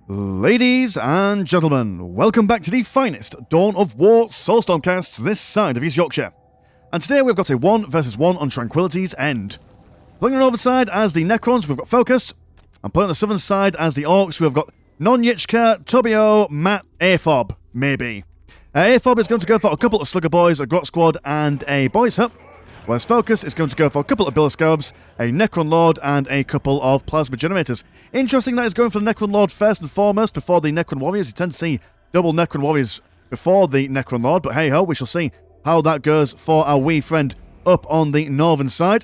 Ladies and gentlemen, welcome back to the finest Dawn of War Soulstorm casts this side of East Yorkshire. And today we've got a 1 versus 1 on Tranquility's End. Playing on the northern side as the Necrons, we've got Focus. And playing on the southern side as the Orks, we've got Non-Yichka, Tobio, Matt, Afob, maybe. Afob is going to go for a couple of Slugger Boys, a Grot Squad, and a Boys Hut. Whereas Focus is going to go for a couple of Billiscobes, a Necron Lord, and a couple of Plasma Generators. Interesting that he's going for the Necron Lord first and foremost before the Necron Warriors. You tend to see double Necron Warriors before the Necron Lord, but hey ho, we shall see how that goes for our wee friend up on the northern side.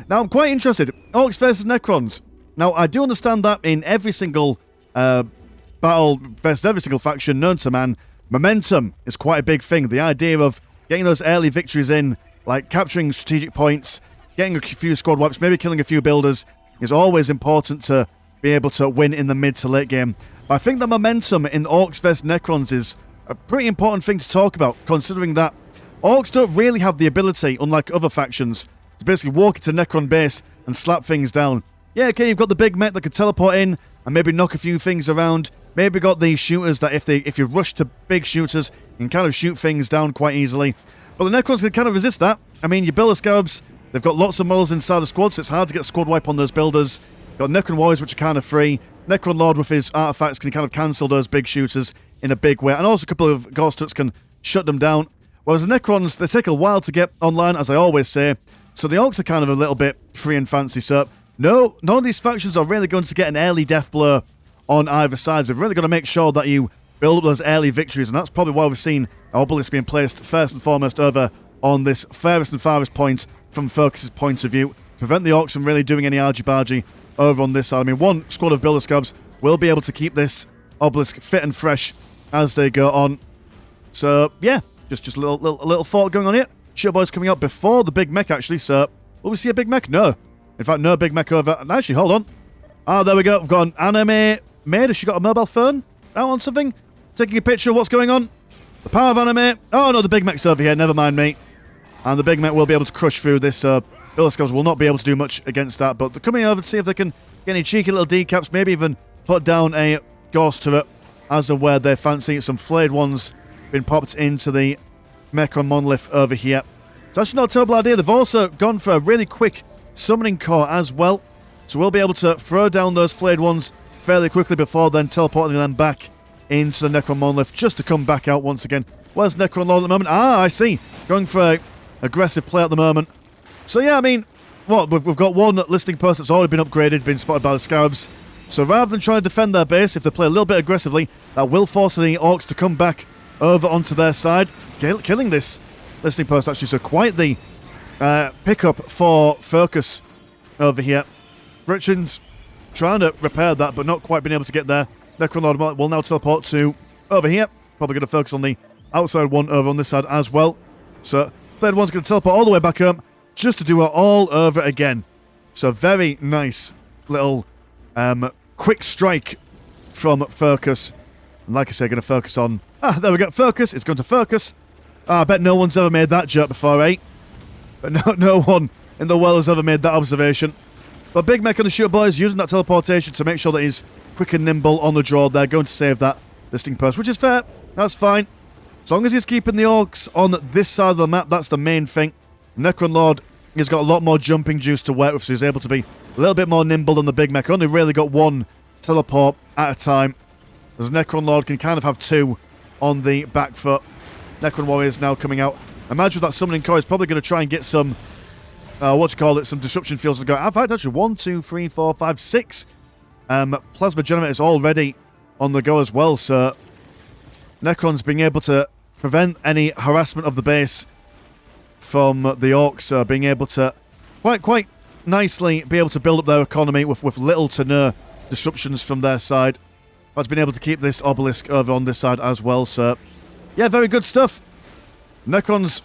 Now, I'm quite interested. Orks versus Necrons. Now, I do understand that in every single battle versus every single faction known to man, momentum is quite a big thing. The idea of getting those early victories in, like capturing strategic points, getting a few squad wipes, maybe killing a few builders, is always important to be able to win in the mid to late game. But I think the momentum in Orks vs Necrons is a pretty important thing to talk about, considering that Orks don't really have the ability, unlike other factions, to basically walk into Necron base and slap things down. Yeah, okay, you've got the big mech that could teleport in and maybe knock a few things around. Maybe got the shooters that if you rush to big shooters, you can kind of shoot things down quite easily. But the Necrons can kind of resist that. I mean, your Billiscobes, they've got lots of models inside the squad, so it's hard to get squad wipe on those builders. You've got Necron Warriors, which are kind of free. Necron Lord with his artifacts can kind of cancel those big shooters in a big way. And also a couple of Ghost Huts can shut them down. Whereas the Necrons, they take a while to get online, as I always say. So the Orks are kind of a little bit free and fancy. So no, none of these factions are really going to get an early death blow on either side. They've really got to make sure that you build up those early victories, and that's probably why we've seen Obelisk being placed first and foremost over on this furthest and farthest point from Focus's point of view, to prevent the Orks from really doing any argy-bargy over on this side. I mean, one squad of Billiscobes will be able to keep this Obelisk fit and fresh as they go on. So, yeah, just a little thought going on here. Shooter Boys coming up before the big mech, actually, so will we see a big mech? No. In fact, no big mech over. And actually, hold on. Ah, there we go. We've got an anime maid. Has she got a mobile phone out on something? Taking a picture of what's going on. The power of anime. Oh, no, the big mech's over here. Never mind me. And the big mech will be able to crush through this. Billiscobes will not be able to do much against that, but they're coming over to see if they can get any cheeky little decaps, maybe even put down a ghost turret as of where they fancy. Some flayed ones being popped into the mech on Monolith over here. It's actually not a terrible idea. They've also gone for a really quick summoning core as well, so we'll be able to throw down those flayed ones fairly quickly before then teleporting them back into the Necron Monolith just to come back out once again. Where's Necron Lord at the moment? Ah, I see. Going for a aggressive play at the moment. So yeah, I mean, what? We've got one listing post that's already been upgraded, been spotted by the Scarabs. So rather than trying to defend their base, if they play a little bit aggressively, that will force the Orks to come back over onto their side, killing this listing post actually. So quite the pickup for Focus over here. Richard's trying to repair that, but not quite been able to get there. Necron Lord will now teleport to over here. Probably going to focus on the outside one over on this side as well. So third one's going to teleport all the way back home just to do it all over again. So very nice little quick strike from Focus. And like I say, going to focus on... Ah, there we go. Focus. It's going to focus. Ah, I bet no one's ever made that joke before, eh? But no one in the world has ever made that observation. But Big Mech and the Shooter Boys using that teleportation to make sure that he's quick and nimble on the draw. They're going to save that listing post, which is fair. That's fine. As long as he's keeping the Orks on this side of the map, that's the main thing. Necron Lord has got a lot more jumping juice to work with, so he's able to be a little bit more nimble than the Big Mech. Only really got one teleport at a time, as Necron Lord can kind of have two on the back foot. Necron Warriors now coming out. Imagine that summoning core is probably going to try and get some, some disruption fields to go. In fact, actually, 1, 2, 3, 4, 5, 6 Plasma Generators already on the go as well, so Necrons being able to prevent any harassment of the base from the Orks, being able to quite nicely be able to build up their economy with little to no disruptions from their side. Has been able to keep this Obelisk over on this side as well, so yeah, very good stuff. Necrons,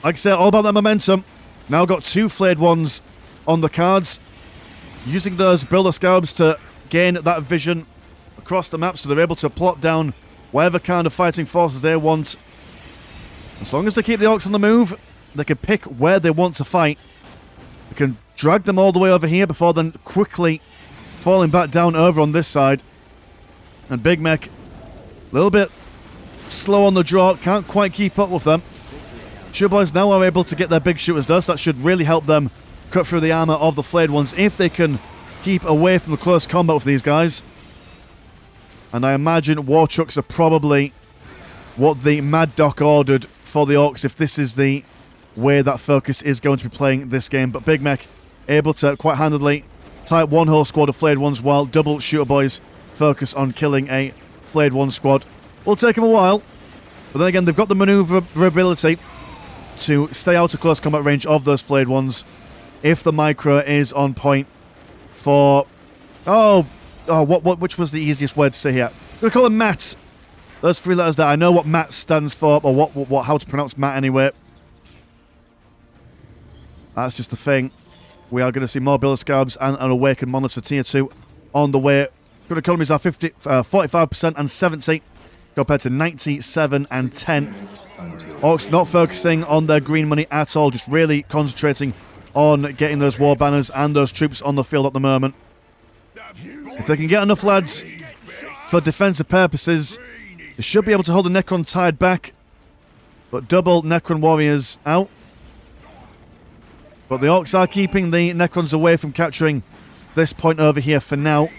like I say, all about that momentum. Now got two flayed ones on the cards. Using those Builder Scabs to gain that vision across the map so they're able to plot down whatever kind of fighting forces they want. As long as they keep the Orks on the move, they can pick where they want to fight. They can drag them all the way over here before then quickly falling back down over on this side. And Big Mech, a little bit slow on the draw, can't quite keep up with them. Shooter Boys now are able to get their big shooters dust. That should really help them cut through the armor of the Flayed Ones if they can keep away from the close combat with these guys. And I imagine war trucks are probably what the Mad Doc ordered for the Orks if this is the way that Focus is going to be playing this game. But Big Mech able to quite handily type one whole squad of Flayed Ones while double Shooter Boys focus on killing a Flayed One squad. Will take them a while, but then again they've got the maneuverability to stay out of close combat range of those Flayed Ones if the micro is on point for... which was the easiest word to say here? I'm going to call him Matt. Those three letters there. I know what Matt stands for, or how to pronounce Matt anyway. That's just the thing. We are going to see more Bill Scabs and an Awakened Monitor Tier 2 on the way. Good economies are 45% and 70 compared to 97 and 10. Orks not focusing on their green money at all, just really concentrating on getting those war banners and those troops on the field at the moment. If they can get enough lads for defensive purposes, they should be able to hold the Necron tied back. But double Necron warriors out. But the Orks are keeping the Necrons away from capturing this point over here for now.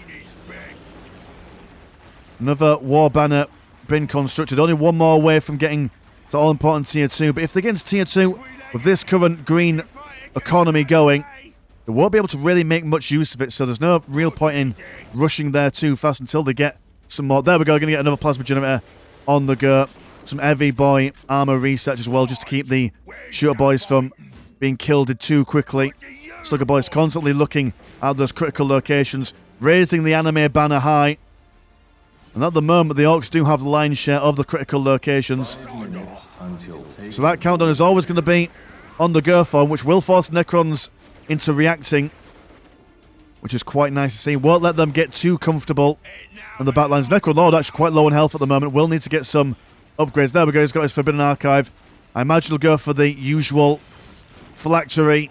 Another war banner been constructed. Only one more away from getting to all-important Tier 2. But if they get into Tier 2 with this current green economy going, they won't be able to really make much use of it. So there's no real point in rushing there too fast until they get some more. There we go. Going to get another plasma generator on the go. Some heavy boy armor research as well, just to keep the Shooter Boys from being killed too quickly. Slugger Boys constantly looking at those critical locations, raising the anime banner high. And at the moment, the Orks do have the lion's share of the critical locations. So that countdown is always going to be on the go for, which will force the Necrons into reacting, which is quite nice to see. Won't let them get too comfortable in the backlines. Necron Lord actually quite low in health at the moment. Will need to get some upgrades. There we go. He's got his Forbidden Archive. I imagine he'll go for the usual phylactery,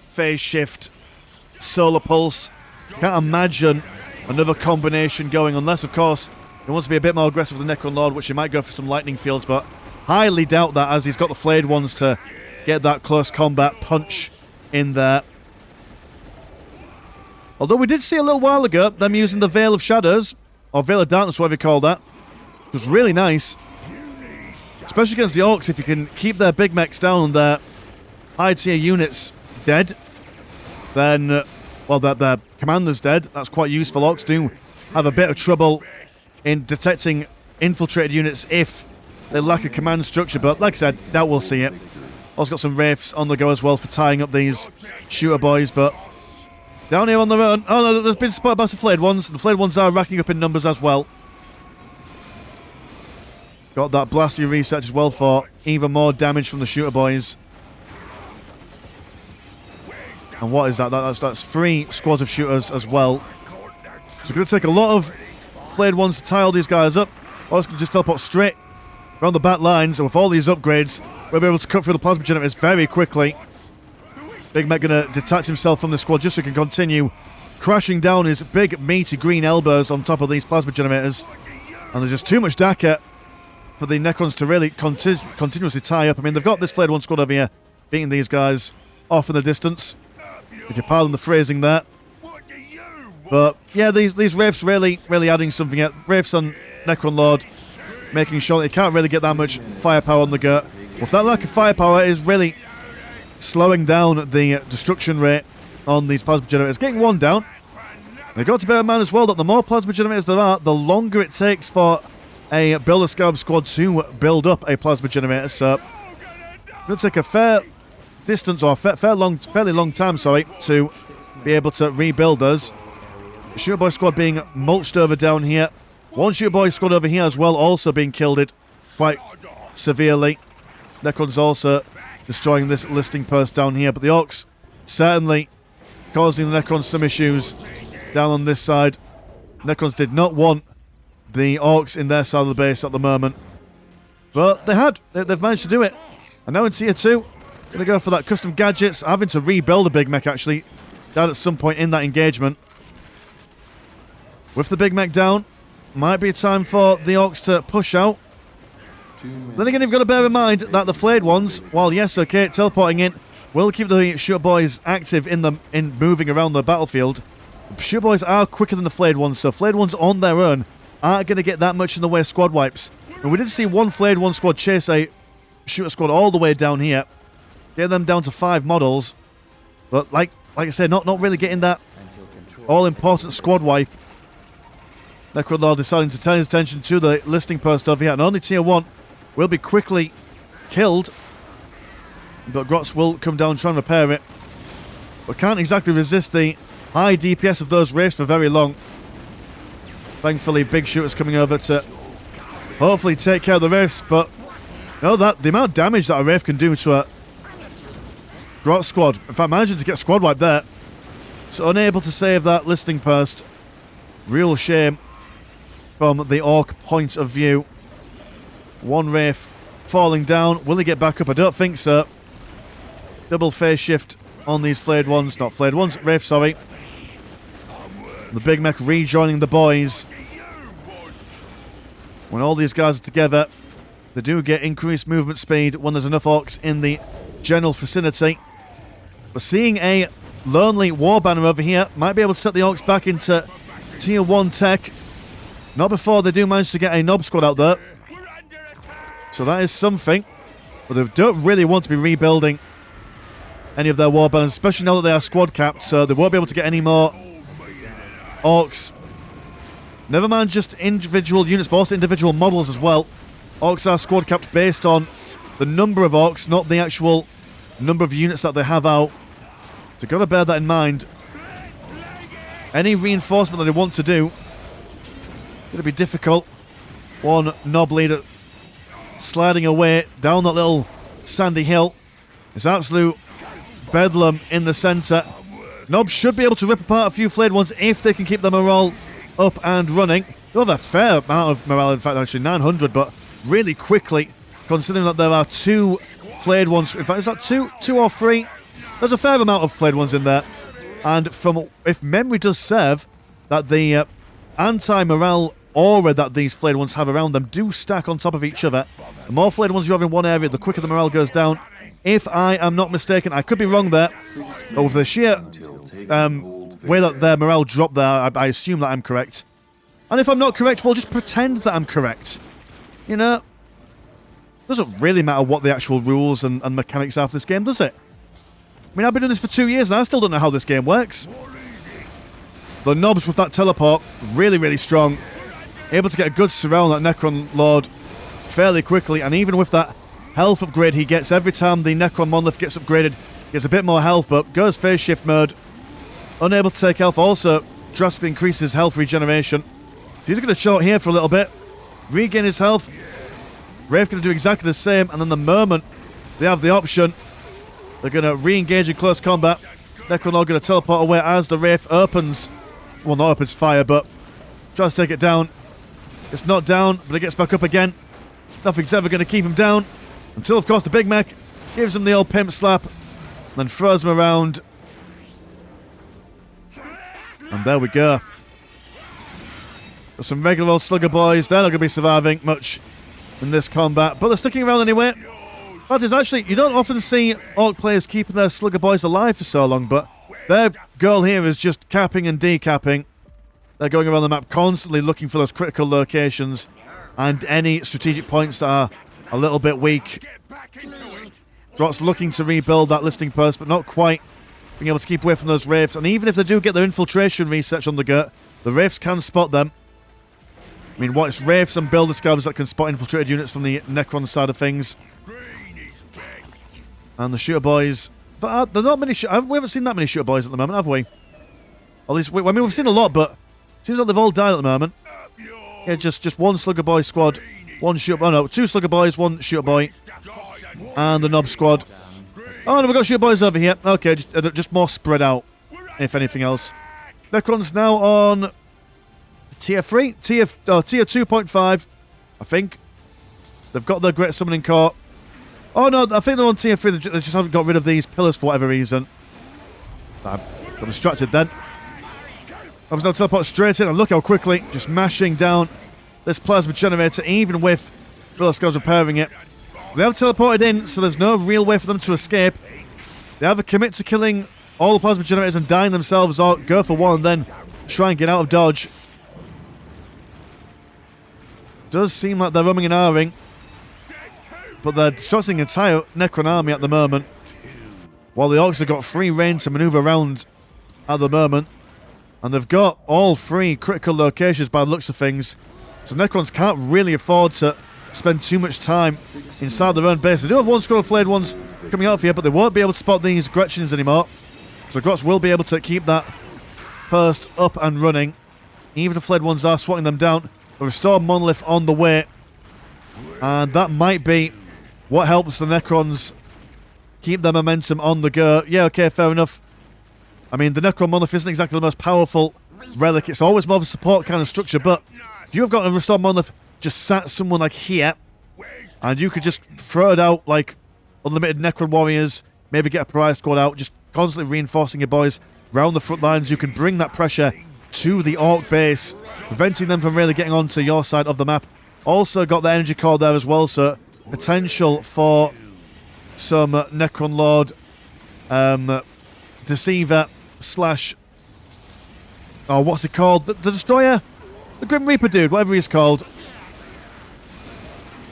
phase shift, solar pulse. Can't imagine another combination going, unless, of course, he wants to be a bit more aggressive with the Necron Lord, which he might go for some lightning fields, but highly doubt that, as he's got the Flayed Ones to get that close combat punch in there. Although we did see a little while ago them using the Veil of Shadows, or Veil of Darkness, whatever you call that. It was really nice. Especially against the Orks, if you can keep their big mechs down and their high tier units dead, then, well, their commander's dead. That's quite useful. Orks do have a bit of trouble in detecting infiltrated units if they lack a command structure, but like I said, doubt we'll see it. Also got some Wraiths on the go as well for tying up these Shooter Boys, but down here on their own. Oh no, there's been spotted by some Flayed Ones, and the Flayed Ones are racking up in numbers as well. Got that Blasty research as well for even more damage from the Shooter Boys. And what is that? That's 3 squads of shooters as well. So it's going to take a lot of Flayed Ones to tie all these guys up. Or it's going to just teleport straight around the back lines, and with all these upgrades, we'll be able to cut through the plasma generators very quickly. Big Mech going to detach himself from the squad just so he can continue crashing down his big, meaty green elbows on top of these plasma generators. And there's just too much Daka for the Necrons to really continuously tie up. I mean, they've got this Flayed One squad over here beating these guys off in the distance, if you pardon the phrasing there. But yeah, these Wraiths really adding something out. Wraiths on Necron Lord, making sure that he can't really get that much firepower on the go. With that lack of firepower, it is really slowing down the destruction rate on these plasma generators. Getting one down. They've got to bear in mind as well that the more plasma generators there are, the longer it takes for a Builder Scab squad to build up a plasma generator. So it's going to take a fair distance, or fairly long time, to be able to rebuild us. The Shooter Boy squad being mulched over down here. One Shooter Boy squad over here as well, also being killed quite severely. Necrons also destroying this listing post down here, but the Orks certainly causing the Necrons some issues down on this side. Necrons did not want the Orks in their side of the base at the moment, but they've managed to do it. And now in Tier 2, going to go for that custom gadgets, having to rebuild a big mech actually down at some point in that engagement. With the big mech down, might be a time for the Orks to push out. Then again, you've got to bear in mind that the flayed ones, while yes, okay, teleporting in, will keep the shooter boys active in moving around the battlefield. The shooter boys are quicker than the flayed ones, so flayed ones on their own aren't going to get that much in the way of squad wipes. And we did see one flayed one squad chase a shooter squad all the way down here, get them down to 5 models, but like I said, not really getting that all-important squad wipe. Necron Lord deciding to turn his attention to the listing post over here, and only tier 1 will be quickly killed, but Grots will come down and try and repair it, but can't exactly resist the high DPS of those Wraiths for very long. Thankfully, big shooters coming over to hopefully take care of the Wraiths, but you know, the amount of damage that a Wraith can do to a Grot squad, in fact, managing to get squad wipe there, so unable to save that listing post. Real shame from the Orc point of view. One Wraith falling down. Will he get back up? I don't think so. Double phase shift on these flayed ones. Not flayed ones, Wraith, sorry. The big mech rejoining the boys. When all these guys are together, they do get increased movement speed when there's enough Orcs in the general vicinity. But seeing a lonely war banner over here might be able to set the Orcs back into tier 1 tech. Not before they do manage to get a Nob squad out there. So that is something. But they don't really want to be rebuilding any of their war banners, especially now that they are squad capped, so they won't be able to get any more Orcs. Never mind just individual units, but also individual models as well. Orcs are squad capped based on the number of Orcs, not the actual number of units that they have out. So you've got to bear that in mind. Any reinforcement that they want to do, going to be difficult. One Nob leader sliding away down that little sandy hill. It's absolute bedlam in the centre. Nobs should be able to rip apart a few flayed ones if they can keep the morale up and running. They'll have a fair amount of morale, in fact, actually 900, but really quickly, considering that there are 2 flayed ones. In fact, is that 2 or 3? There's a fair amount of flayed ones in there. And from, if memory does serve, that the anti-morale aura that these flayed ones have around them do stack on top of each other. The more flayed ones you have in one area, the quicker the morale goes down. If I am not mistaken, I could be wrong there, but with the sheer way that their morale dropped there, I assume that I'm correct. And if I'm not correct, well, just pretend that I'm correct. You know? Doesn't really matter what the actual rules and mechanics are for this game, does it? I mean, I've been doing this for 2 years and I still don't know how this game works. The Nobs with that teleport, really, really strong. Able to get a good surround on that Necron Lord fairly quickly, and even with that health upgrade he gets every time the Necron Monolith gets upgraded, gets a bit more health, but goes phase shift mode. Unable to take health, also drastically increases health regeneration. He's going to chill out here for a little bit, regain his health. Wraith going to do exactly the same, and then the moment they have the option, they're going to re-engage in close combat. Necron Lord going to teleport away as the Wraith opens, well, not opens fire, but tries to take it down. It's not down, but it gets back up again. Nothing's ever going to keep him down. Until, of course, the Big Mech gives him the old pimp slap. And then throws him around. And there we go. Got some regular old slugger boys. They're not going to be surviving much in this combat. But they're sticking around anyway. That is actually, you don't often see Orc players keeping their slugger boys alive for so long. But their goal here is just capping and decapping. They're going around the map constantly looking for those critical locations and any strategic points that are a little bit weak. Grot's looking to rebuild that listing post, but not quite being able to keep away from those Wraiths. And even if they do get their infiltration research on the go, the Wraiths can spot them. I mean, what, it's Wraiths and Builder Scabs that can spot infiltrated units from the Necron side of things. And the shooter boys, but there are not many. We haven't seen that many shooter boys at the moment, have we? At least, I mean, we've seen a lot, but seems like they've all died at the moment. Yeah, just one slugger boy squad, one shooter. Oh no, 2 slugger boys, 1 shooter boy, and the Nob squad. Oh no, we've got shooter boys over here. Okay, just more spread out, if anything else. Necron's now on tier 3, tier 2.5, I think. They've got their Great Summoning Court. Oh no, I think they're on tier 3. They just haven't got rid of these pillars for whatever reason. I got distracted then. I was now teleport straight in, and look how quickly, just mashing down this plasma generator, even with Real Scouts repairing it. They have teleported in, so there's no real way for them to escape. They either commit to killing all the plasma generators and dying themselves, or go for one and then try and get out of dodge. Does seem like they're umming and ahhing, but they're distracting the entire Necron army at the moment, while the Orks have got free reign to maneuver around at the moment, and they've got all 3 critical locations by the looks of things, so Necrons can't really afford to spend too much time inside their own base. They do have 1 squad of flayed ones coming out here, but they won't be able to spot these Gretchens anymore, so the Grots will be able to keep that post up and running. Even the flayed ones are swatting them down. A restored monolith on the way, and that might be what helps the Necrons keep their momentum on the go. Yeah, okay, fair enough. I mean, the Necron monolith isn't exactly the most powerful relic. It's always more of a support kind of structure, but if you've got a restored monolith just sat someone like here, and you could just throw it out like unlimited Necron warriors, maybe get a pariah squad out, just constantly reinforcing your boys round the front lines, you can bring that pressure to the Ork base, preventing them from really getting onto your side of the map. Also got the energy core there as well, so potential for some Necron Lord Deceiver slash... Oh, what's he called? The Destroyer? The Grim Reaper dude, whatever he's called.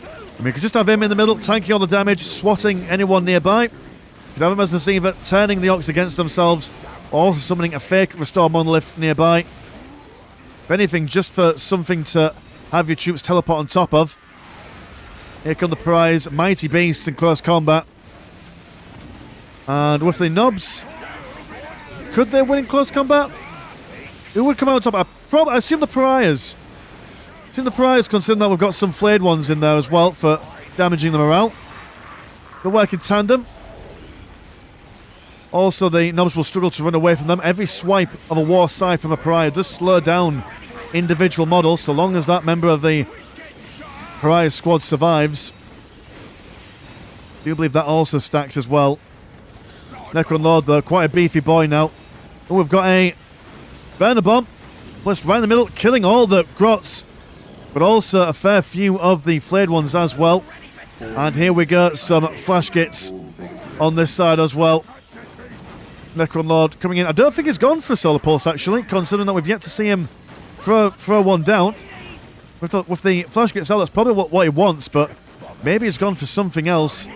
I mean, you could just have him in the middle, tanking all the damage, swatting anyone nearby. You could have him as Deceiver, turning the Orks against themselves, also summoning a fake Restore Monolith nearby. If anything, just for something to have your troops teleport on top of. Here come the prize, Mighty Beasts in close combat. And with the Nobs, could they win in close combat? Who would come out on top? I assume the Pariahs. I assume the Pariahs, considering that we've got some flayed ones in there as well for damaging them around. They'll work in tandem. Also, the Nobs will struggle to run away from them. Every swipe of a War Scythe from a Pariah does slow down individual models, so long as that member of the Pariah squad survives. I do believe that also stacks as well. Necron Lord, though, quite a beefy boy now. Oh, we've got a Burner Bomb placed right in the middle, killing all the Grots, but also a fair few of the flayed ones as well. And here we go, some Flash Gits on this side as well. Necron Lord coming in. I don't think he's gone for a Solar Pulse, actually, considering that we've yet to see him throw one down. With the Flash Gits out, that's probably what he wants, but maybe he's gone for something else.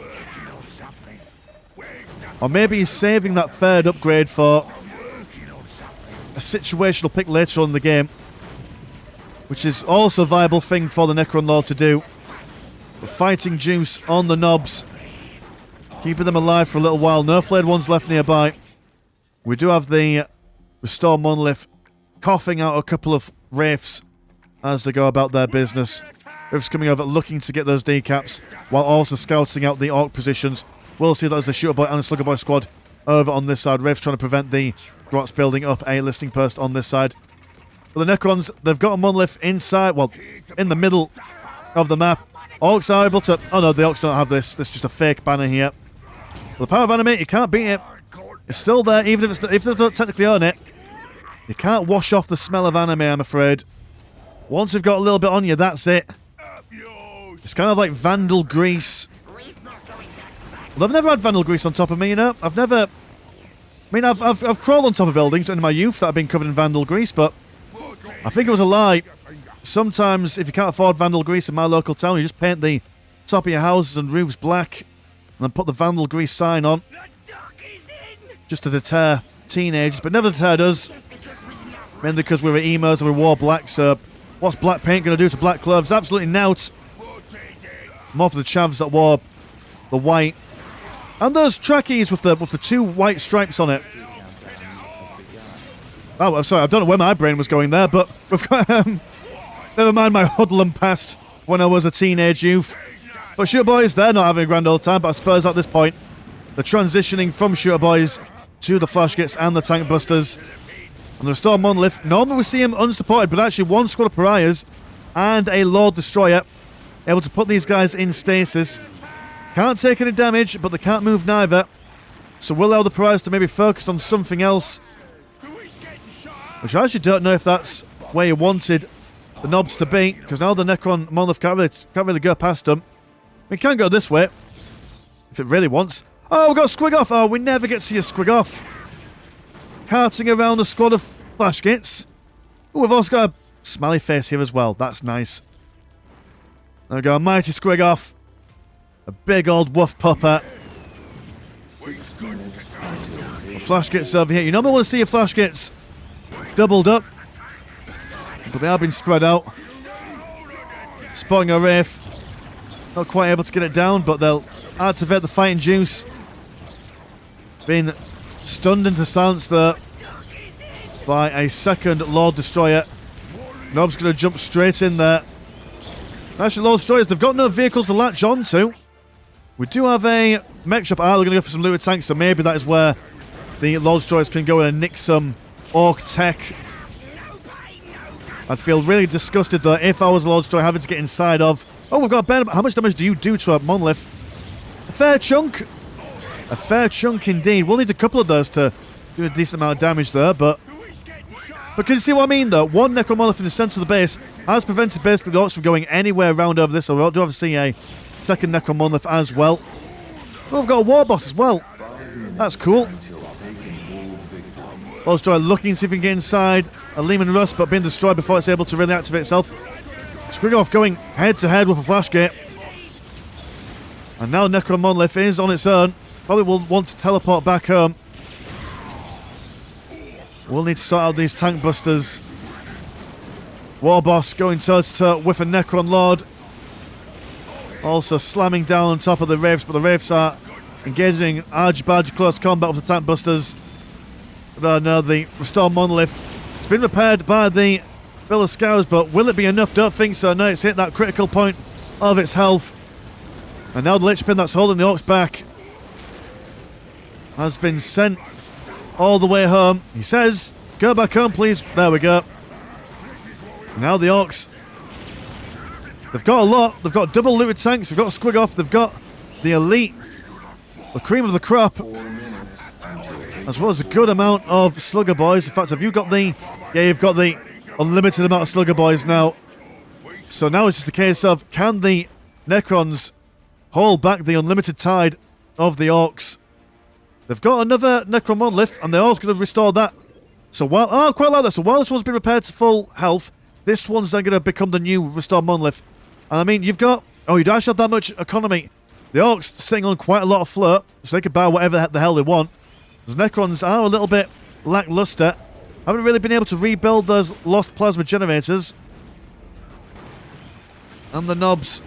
Or maybe he's saving that third upgrade for a situational pick later on in the game, which is also a viable thing for the Necron Lord to do. The fighting juice on the Nobs, keeping them alive for a little while. No flayed ones left nearby. We do have the Restore Monolith coughing out a couple of Wraiths as they go about their business. Wraiths coming over looking to get those decaps while also scouting out the Ork positions. We'll see that as a Shooter Boy and a Slugger Boy squad over on this side. Wraiths trying to prevent the Grots building up a listing post on this side. But the Necrons, they've got a Monolith inside, well, in the middle of the map. Orks are able to... Oh no, the Orks don't have this. This is just a fake banner here. But the power of anime, you can't beat it. It's still there, even if they don't technically own it. You can't wash off the smell of anime, I'm afraid. Once you've got a little bit on you, that's it. It's kind of like Vandal Grease. Well, I've never had Vandal Grease on top of me, you know. I've crawled on top of buildings in my youth that have been covered in Vandal Grease, but I think it was a lie. Sometimes, if you can't afford Vandal Grease in my local town, you just paint the top of your houses and roofs black, and then put the Vandal Grease sign on, just to deter teenagers, but never deterred us. Mainly because we were emos and we wore black, so what's black paint going to do to black clothes? Absolutely nout. More for the chavs that wore the white. And those trackies with the 2 white stripes on it. Oh, I'm sorry, I don't know where my brain was going there, but we've got... never mind my hoodlum past when I was a teenage youth. But Shooter Boys, they're not having a grand old time, but I suppose at this point, they're transitioning from Shooter Boys to the Flash Gits and the Tank Busters. And the Restore Monolith, normally we see him unsupported, but actually 1 squad of Pariahs and a Lord Destroyer able to put these guys in stasis. Can't take any damage, but they can't move neither. So we'll allow the Pariahs to maybe focus on something else. Which I actually don't know if that's where you wanted the knobs to beat, because now the Necron monolith can't really go past them. We can go this way, if it really wants. Oh, we've got a squig off. Oh, we never get to see a squig off. Carting around a squad of flash kits. Oh, we've also got a smiley face here as well. That's nice. There we go, a mighty squig off. A big old woof puppet. The flash kits over here. You normally want to see your flash kits doubled up, but they have been spread out. Spotting a Wraith. Not quite able to get it down, but they'll activate the fighting juice. Being stunned into silence there by a second Lord Destroyer. Nob's going to jump straight in there. Actually, Lord Destroyers, they've got no vehicles to latch on to. We do have a mech shop. They're going to go for some looted tanks, so maybe that is where the Lord Destroyers can go in and nick some Ork tech. I'd feel really disgusted though if I was a Lord Destroyer having to get inside of... Oh, we've got a Ben. How much damage do you do to a monolith? A fair chunk. A fair chunk indeed. We'll need a couple of those to do a decent amount of damage there, but can you see what I mean though? One Necron monolith in the centre of the base has prevented basically the Orks from going anywhere around over this, so we do have to see a second Necron monolith as well. Oh, we've got a war boss as well. That's cool. Lord Destroyer looking to see if we can get inside a Lehman Rust, but being destroyed before it's able to really activate itself. Squiggoff going head to head with a flash gate. And now Necron monolith is on its own. Probably will want to teleport back home. We'll need to sort out these tank busters. War boss going toe to toe with a Necron Lord. Also slamming down on top of the Wraiths, but the Wraiths are engaging in argy-bargy close combat with the tank busters. But no, the Restore Monolith, it's been repaired by the Bill of Scours, but will it be enough? Don't think so. No, it's hit that critical point of its health. And now the Lich Pin that's holding the Orks back has been sent all the way home. He says, go back home, please. There we go. Now the Orks, they've got a lot. They've got double looted tanks. They've got a squig off. They've got the elite, the cream of the crop, as well as a good amount of Slugger Boys. In fact, have you got the... Yeah, you've got the unlimited amount of Slugger Boys now. So now it's just a case of, can the Necrons hold back the unlimited tide of the Orks? They've got another Necron Monolith, and they're also going to restore that. So while... Oh, quite like that. So while this one's been repaired to full health, this one's then going to become the new Restore Monolith. And I mean, you've got... Oh, you don't actually have that much economy. The Orks sitting on quite a lot of float, so they can buy whatever the hell they want. The Necrons are a little bit lackluster. Haven't really been able to rebuild those lost plasma generators. And the Knobs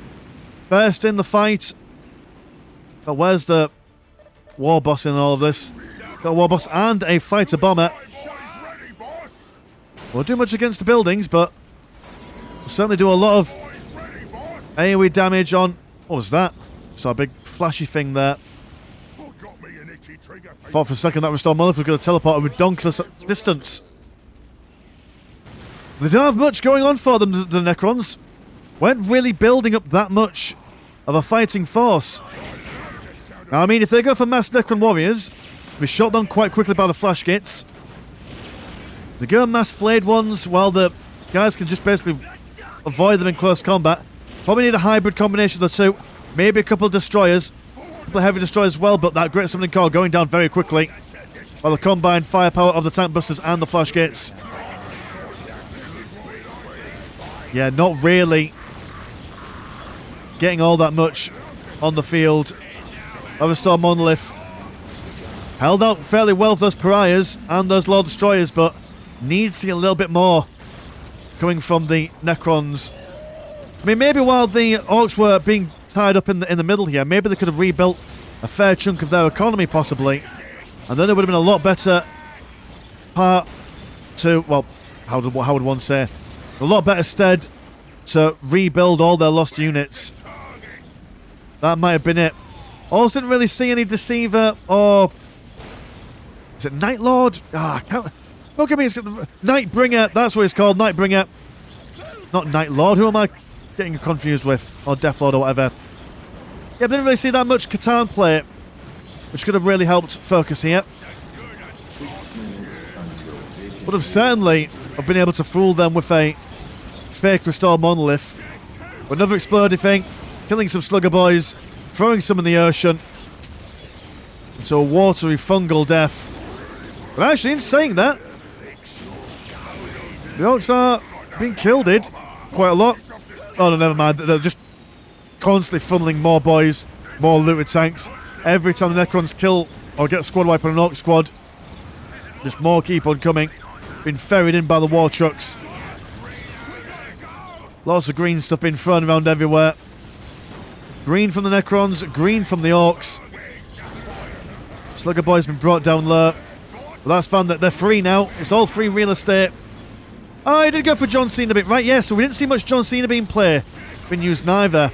first in the fight. But where's the war boss in all of this? Got a war boss and a fighter bomber. Won't do much against the buildings, but we'll certainly do a lot of AoE damage on... What was that? Saw a big flashy thing there. Thought for a second that Restore Monolith was going to teleport a redonkulous distance. They don't have much going on for them, the Necrons. Weren't really building up that much of a fighting force. Now, I mean, if they go for mass Necron warriors, they'll be shot down quite quickly by the flash gates. They go mass flayed ones, while the guys can just basically avoid them in close combat. Probably need a hybrid combination of the two. Maybe a couple of destroyers. A couple of heavy destroyers as well, but that Great Summoning Core going down very quickly by the combined firepower of the tank busters and the flash gates. Yeah, not really getting all that much on the field. A Restore Monolith held out fairly well for those pariahs and those Lord Destroyers, but needs to get a little bit more coming from the Necrons. I mean, maybe while the Orks were being tied up in the middle here, maybe they could have rebuilt a fair chunk of their economy, possibly, and then it would have been a lot better part to, well, how would one say, a lot better stead to rebuild all their lost units. That might have been it. Also didn't really see any Deceiver or... Is it Night Lord? Ah, I can't... Look at me, it's Nightbringer, that's what it's called, Nightbringer. Not Night Lord, who am I getting confused with? Or Death Lord or whatever. Yeah, I didn't really see that much Catan play, which could have really helped focus here. Would have certainly have been able to fool them with a fake restore monolith. Another exploding thing, killing some slugger boys, throwing some in the ocean into a watery fungal death. But actually, in saying that, the Orks are being killed quite a lot. Oh no, never mind. They're just constantly funneling more boys, more looted tanks. Every time the Necrons kill or get a squad wipe on an Orc squad, just more keep on coming. Being ferried in by the war trucks. Lots of green stuff being thrown around everywhere. Green from the Necrons, green from the Orks. Slugger boys been brought down low. But that's fun that they're free now. It's all free real estate. Oh, I did go for John Cena a bit. Right, yeah, so we didn't see much John Cena being used neither.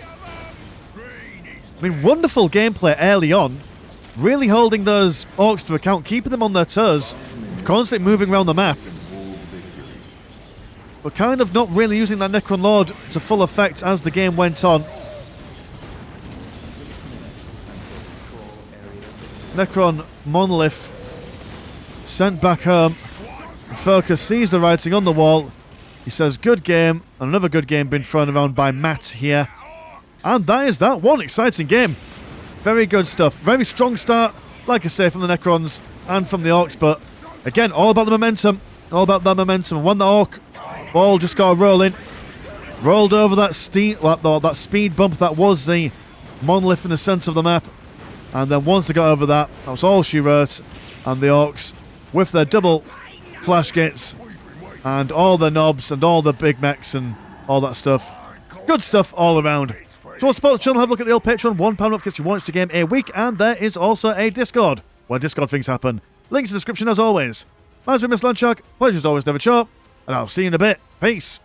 I mean, wonderful gameplay early on. Really holding those Orks to account, keeping them on their toes. Constantly moving around the map. But kind of not really using that Necron Lord to full effect as the game went on. Necron Monolith sent back home. Focus sees the writing on the wall. He says, good game. And another good game being thrown around by Matt here. And that is that. One exciting game. Very good stuff. Very strong start, like I say, from the Necrons and from the Orks. But again, all about the momentum. All about that momentum. And when the Ork ball just got rolling, rolled over that speed bump that was the monolith in the centre of the map. And then once they got over that, that was all she wrote. And the Orks, with their double flash gates and all the knobs and all the big mechs and all that stuff. Good stuff all around. So to support the channel, have a look at the old Patreon. £1 off gets you one extra game a week. And there is also a Discord, where Discord things happen. Links in the description as always. My name's been Mr. Landshark. Pleasure as always, never chop. And I'll see you in a bit. Peace.